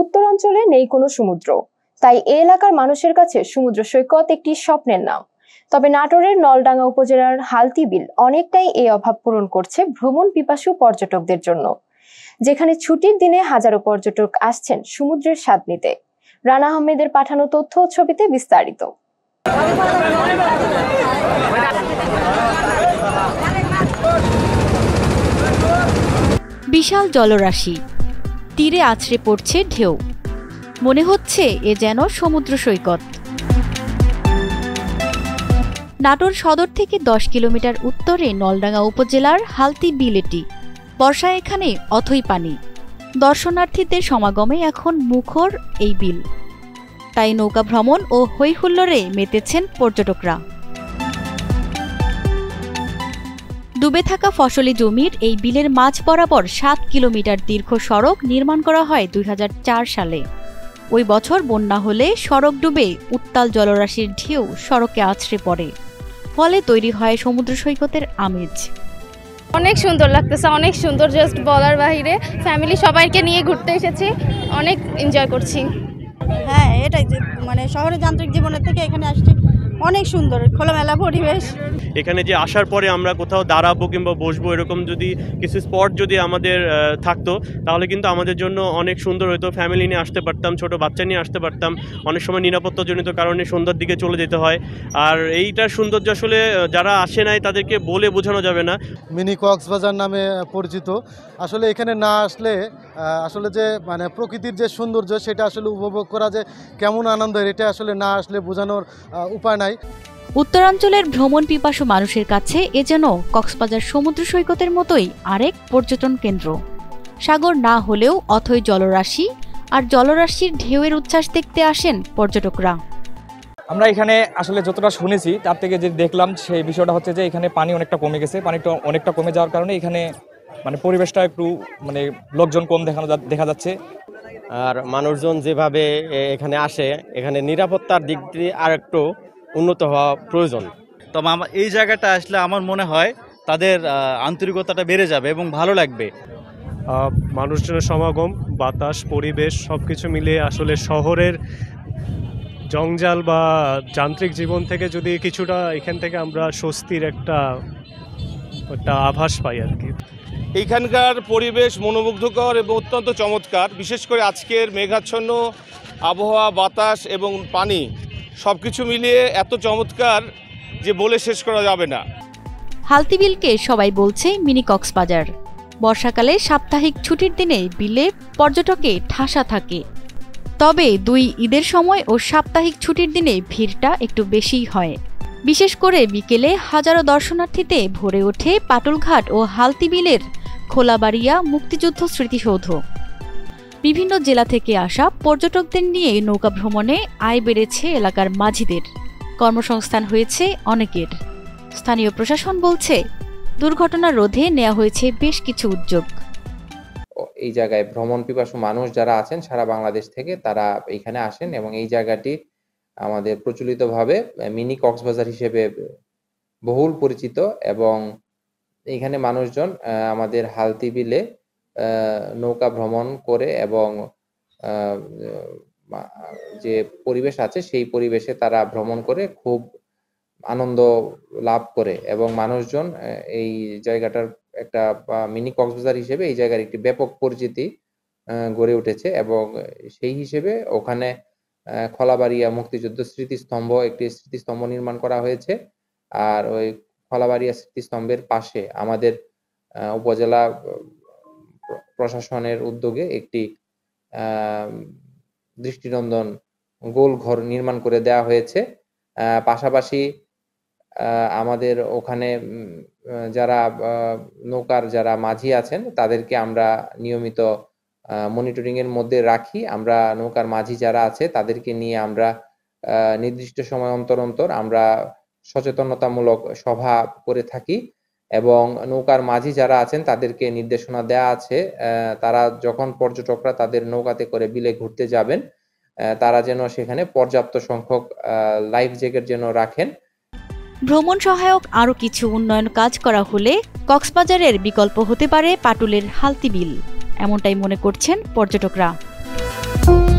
উত্তরাঞ্চলে নেই কোনো সমুদ্র, তাই এ এলাকার মানুষের কাছে সমুদ্র সৈকত একটি স্বপ্নের নাম। তবে নাটোরের নলডাঙ্গা উপজেলার হালতি বিল অনেকটাই এই অভাব পূরণ করছে ভ্রমণ পিপাসু পর্যটকদের জন্য, যেখানে ছুটির দিনে হাজারো পর্যটক আসছেন সমুদ্রের স্বাদ নিতে। রানা আহমেদের পাঠানো তথ্য ও ছবিতে বিস্তারিত। বিশাল জলরাশি, তীরে আছড়ে পড়ছে ঢেউ, মনে হচ্ছে এ যেন সমুদ্র সৈকত। নাটোর সদর থেকে 10 কিলোমিটার উত্তরে নলডাঙ্গা উপজেলার হালতি বিল এটি। বর্ষায় এখানে অথই পানি, দর্শনার্থীদের সমাগমে এখন মুখর এই বিল, তাই নৌকা ভ্রমণ ও হইহুল্লোড়ে মেতেছেন পর্যটকরা। ডুবে থাকা ফসলি জমির এই বিলের মাঝ বরাবর 7 কিলোমিটার দীর্ঘ সড়ক নির্মাণ করা হয় 2004 সালে। ওই বছর বন্যা হলে সড়ক ডুবে উত্তাল জলরাশির ঢেউ সড়কে আছড়ে পড়ে, ফলে তৈরি হয় সমুদ্র সৈকতের আমেজ। অনেক সুন্দর লাগতেছে, অনেক সুন্দর, জাস্ট বলার বাহিরে। ফ্যামিলি সবাইকে নিয়ে ঘুরতে এসেছি, অনেক এনজয় করছি। হ্যাঁ, এটাই যে মানে শহরের যান্ত্রিক জীবনের থেকে এখানে আসছি, অনেক সুন্দর খোলামেলা পরিবেশ। এখানে যে আসার পরে আমরা কোথাও দাঁড়াবো কিংবা বসবো এরকম যদি কিছু স্পট যদি আমাদের থাকতো তাহলে কিন্তু আমাদের জন্য অনেক সুন্দর হতো। ফ্যামিলি নিয়ে আসতে পারতাম, ছোট বাচ্চা নিয়ে আসতে পারতাম। অনেক সময় নিরাপত্তাজনিত কারণে সন্ধ্যার দিকে চলে যেতে হয়। আর এইটার সৌন্দর্য আসলে যারা আসে নাই তাদেরকে বলে বোঝানো যাবে না। মিনি কক্সবাজার নামে পরিচিত। আসলে এখানে না আসলে আসলে যে মানে প্রকৃতির যে সৌন্দর্য সেটা আসলে উপভোগ করা যে কেমন আনন্দের, এটা আসলে না আসলে বোঝানোর উপায় নাই। উত্তরাঞ্চলের ভ্রমণ পিপাসু মানুষের কাছে এ যেন কক্সবাজার সমুদ্র সৈকতের মতোই আরেক পর্যটন কেন্দ্র। সাগর না হলেও অথই জলরাশি, আর জলরাশির ঢেউয়ের উচ্ছ্বাস দেখতে আসেন পর্যটকরা। আমরা এখানে আসলে যতটা শুনেছি তার থেকে যে দেখলাম সেই বিষয়টা হচ্ছে যে এখানে পানি অনেকটা কমে গেছে। পানিটা অনেকটা কমে যাওয়ার কারণে এখানে মানে পরিবেশটা একটু মানে লোকজন কম দেখা যাচ্ছে। আর মানুষজন যেভাবে এখানে আসে, এখানে নিরাপত্তার দিক দিয়ে আর একটু উন্নত হওয়া প্রয়োজন। তবে এই জায়গাটা আসলে আমার মনে হয় তাদের আন্তরিকতাটা বেড়ে যাবে এবং ভালো লাগবে। মানুষজনের সমাগম, বাতাস, পরিবেশ সবকিছু মিলিয়ে আসলে শহরের জঞ্জাল বা যান্ত্রিক জীবন থেকে যদি কিছুটা এখান থেকে আমরা স্বস্তির একটা আভাস পাই আর কি। এইখানকার পরিবেশ মনোমুগ্ধকর এবং অত্যন্ত চমৎকার। বিশেষ করে আজকের মেঘাচ্ছন্ন আবহাওয়া, বাতাস এবং পানি সব কিছু মিলিয়ে এত চমৎকার যে বলে শেষ করা যাবে না। হালতি বিলকে সবাই বলছে মিনি কক্সবাজার। বর্ষাকালে সাপ্তাহিক ছুটির দিনে বিলে পর্যটকে ঠাসা থাকে, তবে 2 ঈদের সময় ও সাপ্তাহিক ছুটির দিনে ভিড়টা একটু বেশিই হয়। বিশেষ করে বিকেলে হাজারো দর্শনার্থীতে ভরে ওঠে পাটুলঘাট ও হালতি বিলের খোলাবাড়িয়া মুক্তিযুদ্ধ স্মৃতিসৌধ। বিভিন্ন জেলা থেকে আসা পর্যটকদের নিয়ে নৌকা ভ্রমণে আয় বেড়েছে এলাকার মাঝিদের, কর্মসংস্থান হয়েছে অনেকের। স্থানীয় প্রশাসন বলছে দুর্ঘটনা রোধে নেওয়া হয়েছে বেশ কিছু উদ্যোগ। এই জায়গায় ভ্রমণ পিপাসু মানুষ যারা আছেন সারা বাংলাদেশ থেকে তারা এখানে আসেন এবং এই জায়গাটি আমাদের প্রচলিতভাবে মিনি কক্সবাজার হিসেবে বহুল পরিচিত। এবং এখানে মানুষজন আমাদের হালতি বিলে নৌকা ভ্রমণ করে এবং যে পরিবেশ আছে সেই পরিবেশে তারা ভ্রমণ করে খুব আনন্দ লাভ করে এবং মানুষজন এই জায়গাটার একটা মিনি কক্সবাজার হিসেবে এই জায়গার একটি ব্যাপক পরিচিতি গড়ে উঠেছে। এবং সেই হিসেবে ওখানে খোলাবাড়িয়া মুক্তিযুদ্ধ স্মৃতিস্তম্ভ, একটি স্মৃতিস্তম্ভ নির্মাণ করা হয়েছে। আর ওই খোলাবাড়িয়া স্মৃতিস্তম্ভের পাশে আমাদের উপজেলা প্রশাসনের উদ্যোগে একটি দৃষ্টিনন্দন গোল ঘর নির্মাণ করে দেওয়া হয়েছে। পাশাপাশি আমাদের ওখানে যারা নৌকার যারা মাঝি আছেন তাদেরকে আমরা নিয়মিত মনিটরিং এর মধ্যে রাখি। আমরা নৌকার মাঝি যারা আছে তাদেরকে নিয়ে আমরা নির্দিষ্ট সময় অন্তর অন্তর আমরা সচেতনতামূলক সভা করে থাকি এবং নৌকার মাঝি যারা আছেন তাদেরকে নির্দেশনা দেওয়া আছে তারা যখন পর্যটকরা তাদের নৌকাতে করে বিলে ঘুরতে যাবেন তারা যেন সেখানে পর্যাপ্ত সংখ্যক লাইফ জ্যাকেট যেন রাখেন। ভ্রমণ সহায়ক আরও কিছু উন্নয়ন কাজ করা হলে কক্সবাজারের বিকল্প হতে পারে পাটুলের হালতি বিল, এমনটাই মনে করছেন পর্যটকরা। ধন্যবাদ।